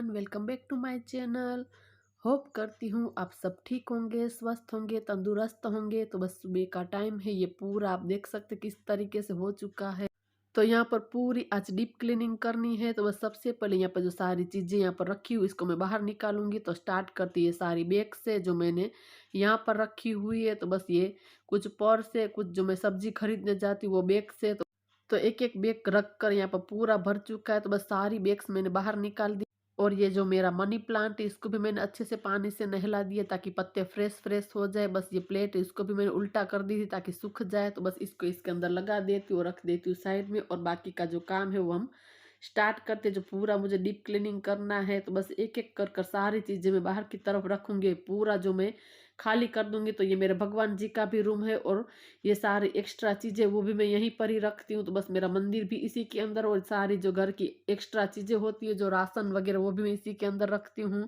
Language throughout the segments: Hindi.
Everyone, welcome back to my channel. Hope करती हूँ आप सब ठीक होंगे, स्वस्थ होंगे, तंदुरुस्त होंगे। तो बस सुबह का टाइम है, ये पूरा आप देख सकते किस तरीके से हो चुका है। तो यहाँ पर पूरी आज डीप क्लीनिंग करनी है। तो बस सबसे पहले यहाँ पर जो सारी चीज़ें यहाँ पर रखी हुई इसको मैं बाहर निकालूंगी। तो स्टार्ट करती है सारी बैग से जो मैंने यहाँ पर रखी हुई है। तो बस ये कुछ पर्स से, कुछ जो मैं सब्जी खरीदने जाती हूँ वो बैग से। तो एक एक बैग रख कर यहाँ पर पूरा भर चुका है। तो बस सारी बैग्स मैंने बाहर निकाल दी। और ये जो मेरा मनी प्लांट है इसको भी मैंने अच्छे से पानी से नहला दिया ताकि पत्ते फ्रेश फ्रेश हो जाए। बस ये प्लेट है इसको भी मैंने उल्टा कर दी थी ताकि सूख जाए। तो बस इसको इसके अंदर लगा देती हूँ और रख देती हूँ साइड में। और बाकी का जो काम है वो हम स्टार्ट करते, जो पूरा मुझे डीप क्लीनिंग करना है। तो बस एक एक कर कर सारी चीज़ें मैं बाहर की तरफ रखूंगी। पूरा जो मैं खाली कर दूंगी। तो ये मेरे भगवान जी का भी रूम है और ये सारी एक्स्ट्रा चीज़ें वो भी मैं यहीं पर ही रखती हूँ। तो बस मेरा मंदिर भी इसी के अंदर, और सारी जो घर की एक्स्ट्रा चीज़ें होती है जो राशन वगैरह वो भी मैं इसी के अंदर रखती हूँ।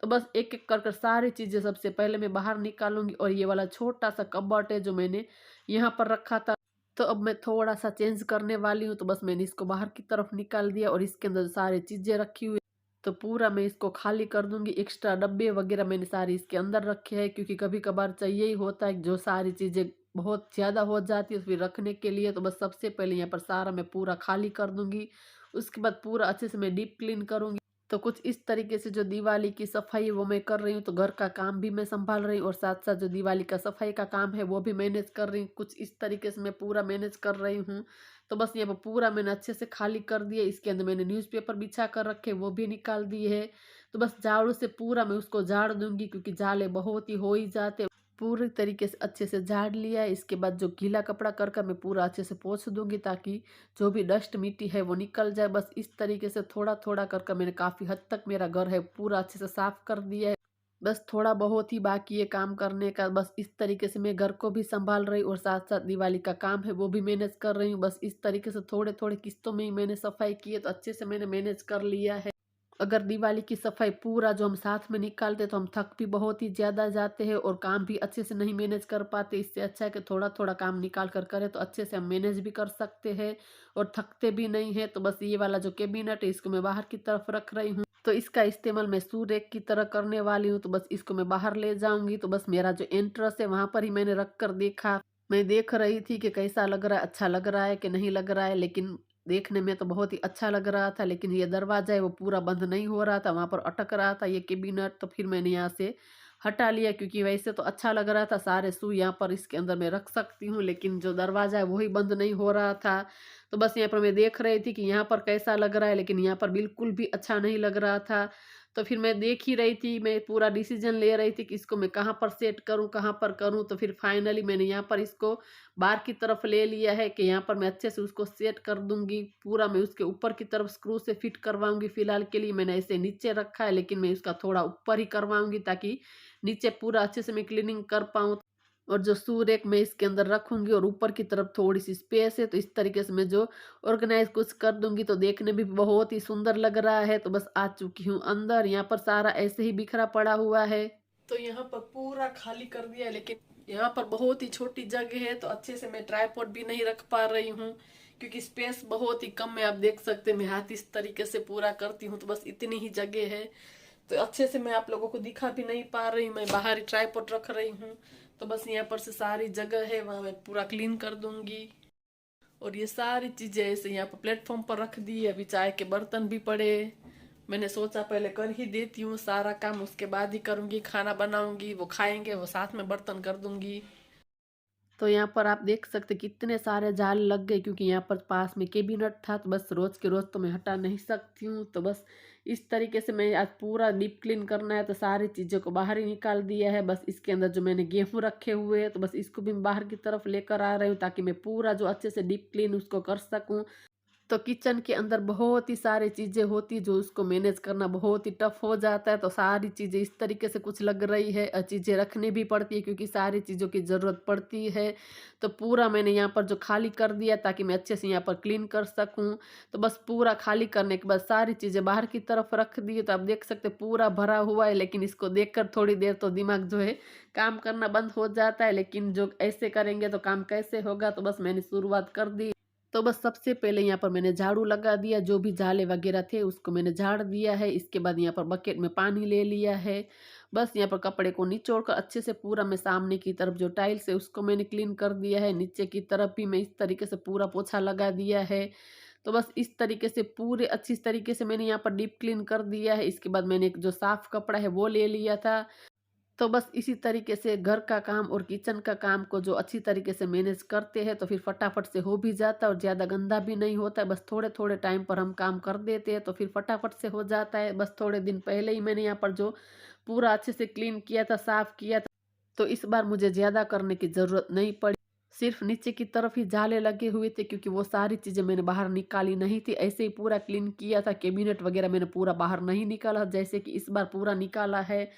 तो बस एक एक कर कर सारी चीज़ें सबसे पहले मैं बाहर निकालूंगी। और ये वाला छोटा सा कबर्ट है जो मैंने यहाँ पर रखा था। तो अब मैं थोड़ा सा चेंज करने वाली हूँ। तो बस मैंने इसको बाहर की तरफ निकाल दिया और इसके अंदर सारी चीज़ें रखी हुई। तो पूरा मैं इसको खाली कर दूंगी। एक्स्ट्रा डब्बे वगैरह मैंने सारी इसके अंदर रखे हैं क्योंकि कभी कभार चाहिए ही होता है, जो सारी चीज़ें बहुत ज़्यादा हो जाती है फिर रखने के लिए। तो बस सबसे पहले यहाँ पर सारा मैं पूरा खाली कर दूंगी। उसके बाद पूरा अच्छे से मैं डीप क्लीन करूंगी। तो कुछ इस तरीके से जो दिवाली की सफाई है वो मैं कर रही हूँ। तो घर का काम भी मैं संभाल रही हूँ और साथ साथ जो दिवाली का सफाई का काम है वो भी मैनेज कर रही हूँ। कुछ इस तरीके से मैं पूरा मैनेज कर रही हूँ। तो बस यहाँ पर पूरा मैंने अच्छे से खाली कर दिया। इसके अंदर मैंने न्यूज़पेपर बिछा कर रखे वो भी निकाल दिए है। तो बस झाड़ू से पूरा मैं उसको झाड़ दूंगी क्योंकि जाले बहुत ही हो ही जाते। पूरी तरीके से अच्छे से झाड़ लिया है। इसके बाद जो गीला कपड़ा कर कर मैं पूरा अच्छे से पोंछ दूंगी ताकि जो भी डस्ट मिट्टी है वो निकल जाए। बस इस तरीके से थोड़ा थोड़ा कर कर मैंने काफ़ी हद तक मेरा घर है पूरा अच्छे से साफ कर दिया है। बस थोड़ा बहुत ही बाकी है काम करने का। बस इस तरीके से मैं घर को भी संभाल रही हूँ और साथ साथ दिवाली का काम है वो भी मैनेज कर रही हूँ। बस इस तरीके से थोड़े थोड़े किस्तों में ही मैंने सफाई की है, तो अच्छे से मैंने मैनेज कर लिया है। अगर दिवाली की सफाई पूरा जो हम साथ में निकालते तो हम थक भी बहुत ही ज़्यादा जाते हैं और काम भी अच्छे से नहीं मैनेज कर पाते। इससे अच्छा है कि थोड़ा थोड़ा काम निकाल कर करें तो अच्छे से हम मैनेज भी कर सकते हैं और थकते भी नहीं है। तो बस ये वाला जो कैबिनेट है इसको मैं बाहर की तरफ रख रही हूँ। तो इसका इस्तेमाल मैं शू रैक की तरह करने वाली हूँ। तो बस इसको मैं बाहर ले जाऊंगी। तो बस मेरा जो एंट्रेंस है वहां पर ही मैंने रख कर देखा। मैं देख रही थी कि कैसा लग रहा है, अच्छा लग रहा है कि नहीं लग रहा है। लेकिन देखने में तो बहुत ही अच्छा लग रहा था, लेकिन ये दरवाजा है वो पूरा बंद नहीं हो रहा था, वहां पर अटक रहा था ये कैबिनेट। तो फिर मैंने यहाँ से हटा लिया क्योंकि वैसे तो अच्छा लग रहा था, सारे शू यहाँ पर इसके अंदर मैं रख सकती हूँ, लेकिन जो दरवाजा है वही बंद नहीं हो रहा था। तो बस यहाँ पर मैं देख रही थी कि यहाँ पर कैसा लग रहा है, लेकिन यहाँ पर बिल्कुल भी अच्छा नहीं लग रहा था। तो फिर मैं देख ही रही थी, मैं पूरा डिसीजन ले रही थी कि इसको मैं कहाँ पर सेट करूँ, कहाँ पर करूँ। तो फिर फाइनली मैंने यहाँ पर इसको बाहर की तरफ ले लिया है कि यहाँ पर मैं अच्छे से उसको सेट कर दूंगी। पूरा मैं उसके ऊपर की तरफ स्क्रू से फिट करवाऊंगी। फिलहाल के लिए मैंने ऐसे नीचे रखा है, लेकिन मैं उसका थोड़ा ऊपर ही करवाऊंगी ताकि नीचे पूरा अच्छे से मैं क्लीनिंग कर पाऊँ। और जो शू रैक मैं इसके अंदर रखूंगी और ऊपर की तरफ थोड़ी सी स्पेस है, तो इस तरीके से मैं जो ऑर्गेनाइज कुछ कर दूंगी तो देखने भी बहुत ही सुंदर लग रहा है। तो बस आ चुकी हूँ अंदर। यहाँ पर सारा ऐसे ही बिखरा पड़ा हुआ है। तो यहाँ पर पूरा खाली कर दिया है, लेकिन यहाँ पर बहुत ही छोटी जगह है तो अच्छे से मैं ट्राइपॉड भी नहीं रख पा रही हूँ क्योंकि स्पेस बहुत ही कम है। आप देख सकते हैं मैं हाथ इस तरीके से पूरा करती हूँ तो बस इतनी ही जगह है। तो अच्छे से मैं आप लोगों को दिखा भी नहीं पा रही, मैं बाहर ही ट्राइपॉड रख रही हूँ। तो बस यहाँ पर से सारी जगह है वहाँ मैं पूरा क्लीन कर दूंगी। और ये सारी चीजें ऐसे यहाँ पर प्लेटफॉर्म पर रख दी। अभी चाय के बर्तन भी पड़े, मैंने सोचा पहले कर ही देती हूँ सारा काम, उसके बाद ही करूंगी। खाना बनाऊंगी, वो खाएंगे, वो साथ में बर्तन कर दूंगी। तो यहाँ पर आप देख सकते कितने सारे जाल लग गए क्योंकि यहाँ पर पास में कैबिनेट था। तो बस रोज के रोज तो मैं हटा नहीं सकती हूँ। तो बस इस तरीके से मैं आज पूरा डीप क्लीन करना है तो सारी चीज़ों को बाहर ही निकाल दिया है। बस इसके अंदर जो मैंने गेहूँ रखे हुए हैं तो बस इसको भी बाहर की तरफ लेकर आ रही हूँ ताकि मैं पूरा जो अच्छे से डीप क्लीन उसको कर सकूँ। तो किचन के अंदर बहुत ही सारी चीज़ें होती जो उसको मैनेज करना बहुत ही टफ हो जाता है। तो सारी चीज़ें इस तरीके से कुछ लग रही है, चीज़ें रखनी भी पड़ती है क्योंकि सारी चीज़ों की ज़रूरत पड़ती है। तो पूरा मैंने यहाँ पर जो खाली कर दिया ताकि मैं अच्छे से यहाँ पर क्लीन कर सकूँ। तो बस पूरा खाली करने के बाद सारी चीज़ें बाहर की तरफ रख दी। तो आप देख सकते पूरा भरा हुआ है, लेकिन इसको देख थोड़ी देर तो दिमाग जो है काम करना बंद हो जाता है, लेकिन जो ऐसे करेंगे तो काम कैसे होगा। तो बस मैंने शुरुआत कर दी। तो बस सबसे पहले यहाँ पर मैंने झाड़ू लगा दिया, जो भी जाले वगैरह थे उसको मैंने झाड़ दिया है। इसके बाद यहाँ पर बकेट में पानी ले लिया है। बस यहाँ पर कपड़े को निचोड़ कर अच्छे से पूरा मैं सामने की तरफ जो टाइल्स है उसको मैंने क्लीन कर दिया है। नीचे की तरफ भी मैं इस तरीके से पूरा पोछा लगा दिया है। तो बस इस तरीके से पूरे अच्छी तरीके से मैंने यहाँ पर डीप क्लीन कर दिया है। इसके बाद मैंने एक जो साफ कपड़ा है वो ले लिया था। तो बस इसी तरीके से घर का काम और किचन का काम को जो अच्छी तरीके से मैनेज करते हैं तो फिर फटाफट से हो भी जाता है और ज़्यादा गंदा भी नहीं होता है। बस थोड़े थोड़े टाइम पर हम काम कर देते हैं तो फिर फटाफट से हो जाता है। बस थोड़े दिन पहले ही मैंने यहाँ पर जो पूरा अच्छे से क्लीन किया था, साफ किया था, तो इस बार मुझे ज़्यादा करने की ज़रूरत नहीं पड़ी। सिर्फ नीचे की तरफ ही जाले लगे हुए थे क्योंकि वो सारी चीज़ें मैंने बाहर निकाली नहीं थी। ऐसे ही पूरा क्लीन किया था। कैबिनेट वगैरह मैंने पूरा बाहर नहीं निकाला जैसे कि इस बार पूरा निकाला है।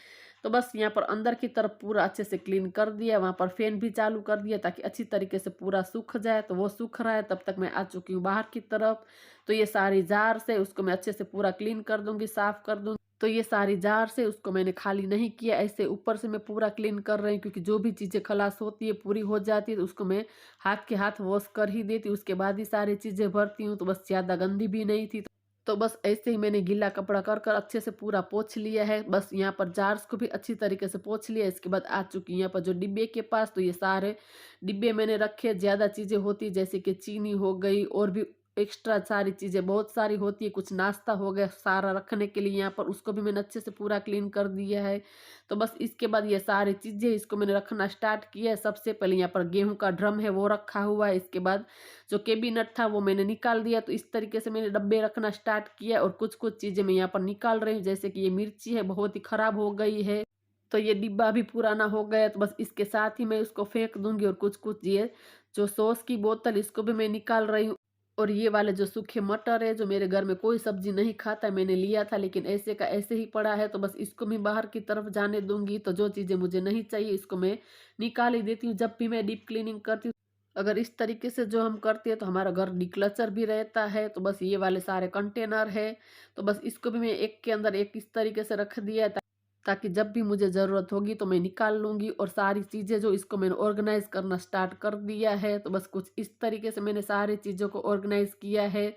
तो बस यहाँ पर अंदर की तरफ पूरा अच्छे से क्लीन कर दिया। वहाँ पर फैन भी चालू कर दिया ताकि अच्छी तरीके से पूरा सूख जाए। तो वो सूख रहा है, तब तक मैं आ चुकी हूँ बाहर की तरफ। तो ये सारी जार से उसको मैं अच्छे से पूरा क्लीन कर दूंगी, साफ कर दूंगी। तो ये सारी जार से उसको मैंने खाली नहीं किया, ऐसे ऊपर से मैं पूरा क्लीन कर रही हूँ क्योंकि जो भी चीज़ें खलास होती है पूरी हो जाती है तो उसको मैं हाथ के हाथ वॉश कर ही देती हूँ, उसके बाद ही सारी चीज़ें भरती हूँ। तो बस ज़्यादा गंदी भी नहीं थी। तो बस ऐसे ही मैंने गीला कपड़ा कर कर अच्छे से पूरा पोंछ लिया है। बस यहाँ पर जार्स को भी अच्छी तरीके से पोंछ लिया। इसके बाद आ चुकी यहाँ पर जो डिब्बे के पास, तो ये सारे डिब्बे मैंने रखे। ज़्यादा चीज़ें होती जैसे कि चीनी हो गई और भी एक्स्ट्रा सारी चीज़ें बहुत सारी होती है, कुछ नाश्ता हो गया सारा रखने के लिए यहाँ पर, उसको भी मैंने अच्छे से पूरा क्लीन कर दिया है। तो बस इसके बाद ये सारी चीज़ें इसको मैंने रखना स्टार्ट किया है। सबसे पहले यहाँ पर गेहूं का ड्रम है वो रखा हुआ है। इसके बाद जो कैबिनेट था वो मैंने निकाल दिया। तो इस तरीके से मैंने डब्बे रखना स्टार्ट किया और कुछ कुछ चीज़ें मैं यहाँ पर निकाल रही हूँ, जैसे कि ये मिर्ची है बहुत ही खराब हो गई है। तो ये डिब्बा भी पुराना हो गया, तो बस इसके साथ ही मैं उसको फेंक दूंगी। और कुछ कुछ ये जो सॉस की बोतल इसको भी मैं निकाल रही हूँ। और ये वाले जो सूखे मटर है, जो मेरे घर में कोई सब्जी नहीं खाता, मैंने लिया था लेकिन ऐसे का ऐसे ही पड़ा है, तो बस इसको मैं बाहर की तरफ जाने दूंगी। तो जो चीज़ें मुझे नहीं चाहिए इसको मैं निकाल ही देती हूँ जब भी मैं डीप क्लीनिंग करती हूँ। अगर इस तरीके से जो हम करते हैं तो हमारा घर डिक्लचर भी रहता है। तो बस ये वाले सारे कंटेनर है, तो बस इसको भी मैं एक के अंदर एक इस तरीके से रख दिया है ताकि जब भी मुझे ज़रूरत होगी तो मैं निकाल लूँगी। और सारी चीज़ें जो इसको मैंने ऑर्गेनाइज़ करना स्टार्ट कर दिया है। तो बस कुछ इस तरीके से मैंने सारी चीज़ों को ऑर्गेनाइज़ किया है।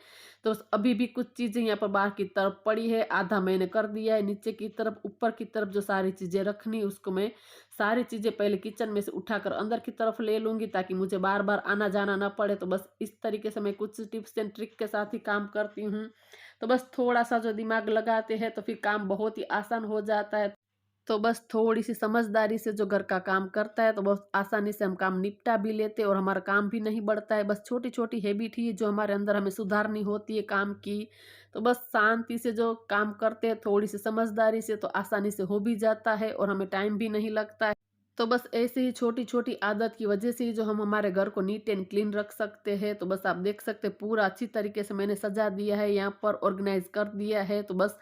तो बस अभी भी कुछ चीज़ें यहाँ पर बाहर की तरफ पड़ी है, आधा मैंने कर दिया है। नीचे की तरफ, ऊपर की तरफ जो सारी चीज़ें रखनी उसको मैं सारी चीज़ें पहले किचन में से उठाकर अंदर की तरफ ले लूँगी ताकि मुझे बार बार आना जाना ना पड़े। तो बस इस तरीके से मैं कुछ टिप्स एंड ट्रिक के साथ ही काम करती हूँ। तो बस थोड़ा सा जो दिमाग लगाते हैं तो फिर काम बहुत ही आसान हो जाता है। तो बस थोड़ी-सी समझदारी से जो घर का काम करता है तो बहुत आसानी से हम काम निपटा भी लेते हैं और हमारा काम भी नहीं बढ़ता है। बस छोटी-छोटी हैबिट ही जो हमारे अंदर हमें सुधारनी होती है काम की। तो बस शांति से जो काम करते हैं, थोड़ी-सी समझदारी से, तो आसानी से हो भी जाता है और हमें टाइम भी नहीं लगता है। तो बस ऐसे ही छोटी-छोटी आदत की वजह से ही जो हम हमारे घर को नीट एंड क्लीन रख सकते हैं। तो बस आप देख सकते हैं पूरा अच्छी तरीके से मैंने सजा दिया है, यहाँ पर ऑर्गेनाइज़ कर दिया है। तो बस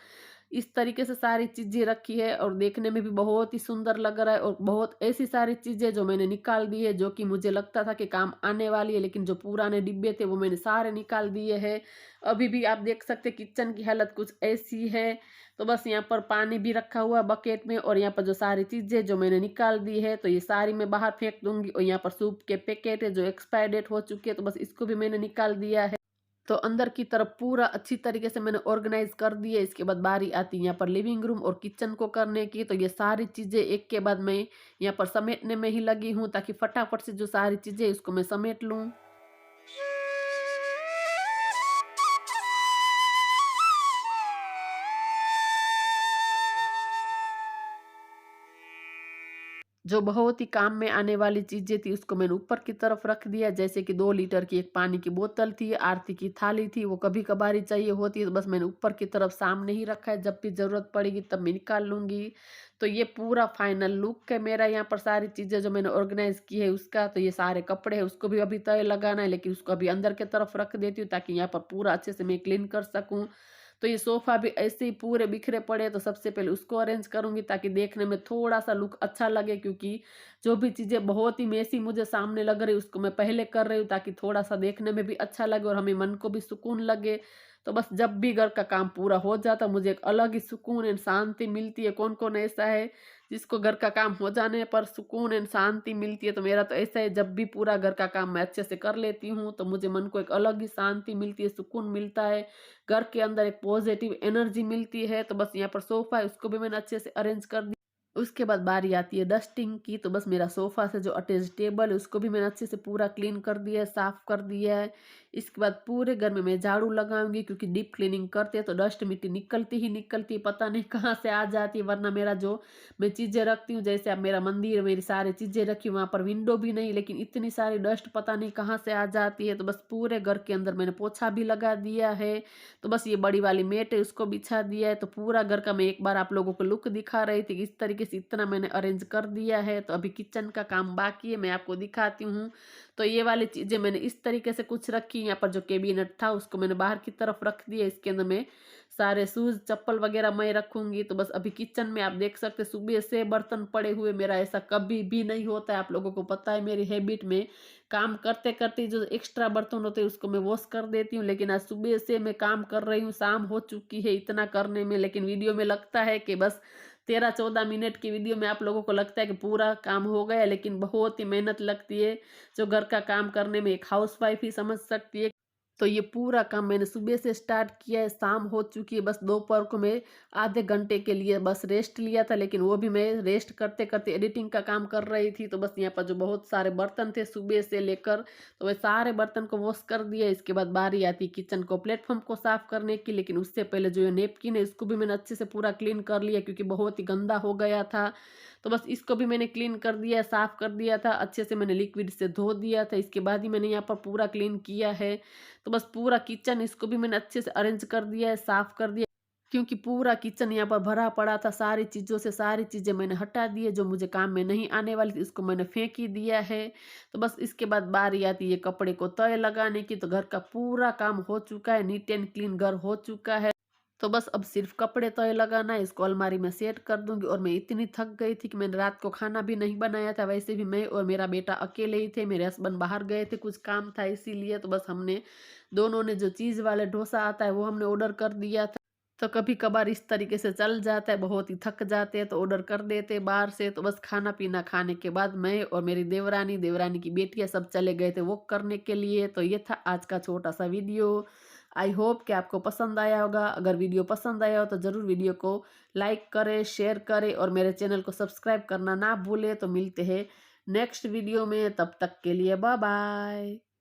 इस तरीके से सारी चीज़ें रखी है और देखने में भी बहुत ही सुंदर लग रहा है। और बहुत ऐसी सारी चीज़ें जो मैंने निकाल दी है जो कि मुझे लगता था कि काम आने वाली है, लेकिन जो पुराने डिब्बे थे वो मैंने सारे निकाल दिए हैं। अभी भी आप देख सकते हैं किचन की हालत कुछ ऐसी है। तो बस यहाँ पर पानी भी रखा हुआ है बकेट में और यहाँ पर जो सारी चीज़ें जो मैंने निकाल दी है तो ये सारी मैं बाहर फेंक दूंगी। और यहाँ पर सूप के पैकेट है जो एक्सपायर डेट हो चुके हैं, तो बस इसको भी मैंने निकाल दिया है। तो अंदर की तरफ पूरा अच्छी तरीके से मैंने ऑर्गेनाइज कर दिया। इसके बाद बारी आती है यहाँ पर लिविंग रूम और किचन को करने की। तो ये सारी चीज़ें एक के बाद मैं यहाँ पर समेटने में ही लगी हूँ ताकि फटाफट से जो सारी चीज़ें इसको मैं समेट लूँ। जो बहुत ही काम में आने वाली चीज़ें थी उसको मैंने ऊपर की तरफ रख दिया, जैसे कि 2 लीटर की एक पानी की बोतल थी, आरती की थाली थी, वो कभी-कभार ही चाहिए होती है, तो बस मैंने ऊपर की तरफ सामने ही रखा है, जब भी ज़रूरत पड़ेगी तब मैं निकाल लूँगी। तो ये पूरा फाइनल लुक है मेरा, यहाँ पर सारी चीज़ें जो मैंने ऑर्गेनाइज़ की है उसका। तो ये सारे कपड़े हैं उसको भी अभी तय लगाना है, लेकिन उसको अभी अंदर की तरफ रख देती हूँ ताकि यहाँ पर पूरा अच्छे से मैं क्लीन कर सकूँ। तो ये सोफ़ा भी ऐसे ही पूरे बिखरे पड़े हैं, तो सबसे पहले उसको अरेंज करूँगी ताकि देखने में थोड़ा-सा लुक अच्छा लगे, क्योंकि जो भी चीज़ें बहुत ही मेसी मुझे सामने लग रही है उसको मैं पहले कर रही हूँ ताकि थोड़ा-सा देखने में भी अच्छा लगे और हमें मन को भी सुकून लगे। तो बस जब भी घर का काम पूरा हो जाता मुझे एक अलग ही सुकून एंड शांति मिलती है। कौन-कौन ऐसा है जिसको घर का काम हो जाने पर सुकून एंड शांति मिलती है, तो मेरा तो ऐसा है जब भी पूरा घर का काम मैं अच्छे से कर लेती हूँ, तो मुझे मन को एक अलग ही शांति मिलती है, सुकून मिलता है। घर के अंदर एक पॉजिटिव एनर्जी मिलती है। तो बस यहाँ पर सोफ़ा है उसको भी मैंने अच्छे से अरेंज कर दिया। उसके बाद बारी आती है डस्टिंग की, तो बस मेरा सोफ़ा से जो अटैच टेबल है उसको भी मैंने अच्छे से पूरा क्लीन कर दिया है, साफ़ कर दिया है। इसके बाद पूरे घर में मैं झाड़ू लगाऊँगी क्योंकि डीप क्लीनिंग करते हैं तो डस्ट मिट्टी निकलती ही निकलती है, पता नहीं कहाँ से आ जाती है। वरना मेरा जो मैं चीज़ें रखती हूँ, जैसे अब मेरा मंदिर है, मेरी सारी चीज़ें रखी वहाँ पर विंडो भी नहीं, लेकिन इतनी सारी डस्ट पता नहीं कहाँ से आ जाती है। तो बस पूरे घर के अंदर मैंने पोछा भी लगा दिया है। तो बस ये बड़ी वाली मैट है उसको बिछा दिया है। तो पूरा घर का मैं एक बार आप लोगों को लुक दिखा रही थी कि इस तरीके से इतना मैंने अरेंज कर दिया है। तो अभी किचन का काम बाकी है, मैं आपको दिखाती हूँ। तो ये वाली चीज़ें मैंने इस तरीके से कुछ रखी। यहाँ पर जो कैबिनेट था उसको मैंने बाहर की तरफ रख दिया। इसके अंदर मैं सारे शूज़ चप्पल वगैरह मैं रखूँगी। तो बस अभी किचन में आप देख सकते हैं सुबह से बर्तन पड़े हुए, मेरा ऐसा कभी भी नहीं होता है। आप लोगों को पता है मेरी हैबिट में काम करते-करते जो एक्स्ट्रा बर्तन होते हैं उसको मैं वॉश कर देती हूँ। लेकिन आज सुबह से मैं काम कर रही हूँ, शाम हो चुकी है इतना करने में, लेकिन वीडियो में लगता है कि बस 13-14 मिनट की वीडियो में आप लोगों को लगता है कि पूरा काम हो गया, लेकिन बहुत ही मेहनत लगती है। जो घर का काम करने में एक हाउसवाइफ ही समझ सकती है। तो ये पूरा काम मैंने सुबह से स्टार्ट किया है, शाम हो चुकी है। बस दोपहर को मैं आधे घंटे के लिए बस रेस्ट लिया था, लेकिन वो भी मैं रेस्ट करते-करते एडिटिंग का काम कर रही थी। तो बस यहाँ पर जो बहुत सारे बर्तन थे सुबह से लेकर, तो वे सारे बर्तन को वॉश कर दिया। इसके बाद बारी आती किचन को प्लेटफ़ॉर्म को साफ़ करने की, लेकिन उससे पहले जो ये नैपकिन है इसको भी मैंने अच्छे से पूरा क्लीन कर लिया क्योंकि बहुत ही गंदा हो गया था। तो बस इसको भी मैंने क्लीन कर दिया, साफ़ कर दिया था, अच्छे से मैंने लिक्विड से धो दिया था। इसके बाद ही मैंने यहाँ पर पूरा क्लीन किया है। तो बस पूरा किचन इसको भी मैंने अच्छे से अरेंज कर दिया है, साफ़ कर दिया, क्योंकि पूरा किचन यहाँ पर भरा पड़ा था सारी चीज़ों से। सारी चीज़ें मैंने हटा दी है, जो मुझे काम में नहीं आने वाली थी इसको मैंने फेंक ही दिया है। तो बस इसके बाद बारी आती है कपड़े को तय लगाने की। तो घर का पूरा काम हो चुका है, नीट एंड क्लीन घर हो चुका है। तो बस अब सिर्फ कपड़े तय लगाना है, इसको अलमारी में सेट कर दूँगी। और मैं इतनी थक गई थी कि मैंने रात को खाना भी नहीं बनाया था। वैसे भी मैं और मेरा बेटा अकेले ही थे, मेरे हस्बैंड बाहर गए थे, कुछ काम था इसीलिए। तो बस हमने दोनों ने जो चीज़ वाले डोसा आता है वो हमने ऑर्डर कर दिया था। तो कभी-कभार इस तरीके से चल जाता है, बहुत ही थक जाते हैं तो ऑर्डर कर देते हैं बाहर से। तो बस खाना-पीना खाने के बाद मैं और मेरी देवरानी, देवरानी की बेटियाँ सब चले गए थे वॉक करने के लिए। तो ये था आज का छोटा-सा वीडियो। आई होप कि आपको पसंद आया होगा। अगर वीडियो पसंद आया हो तो ज़रूर वीडियो को लाइक करें, शेयर करें और मेरे चैनल को सब्सक्राइब करना ना भूलें। तो मिलते हैं नेक्स्ट वीडियो में, तब तक के लिए बाय बाय।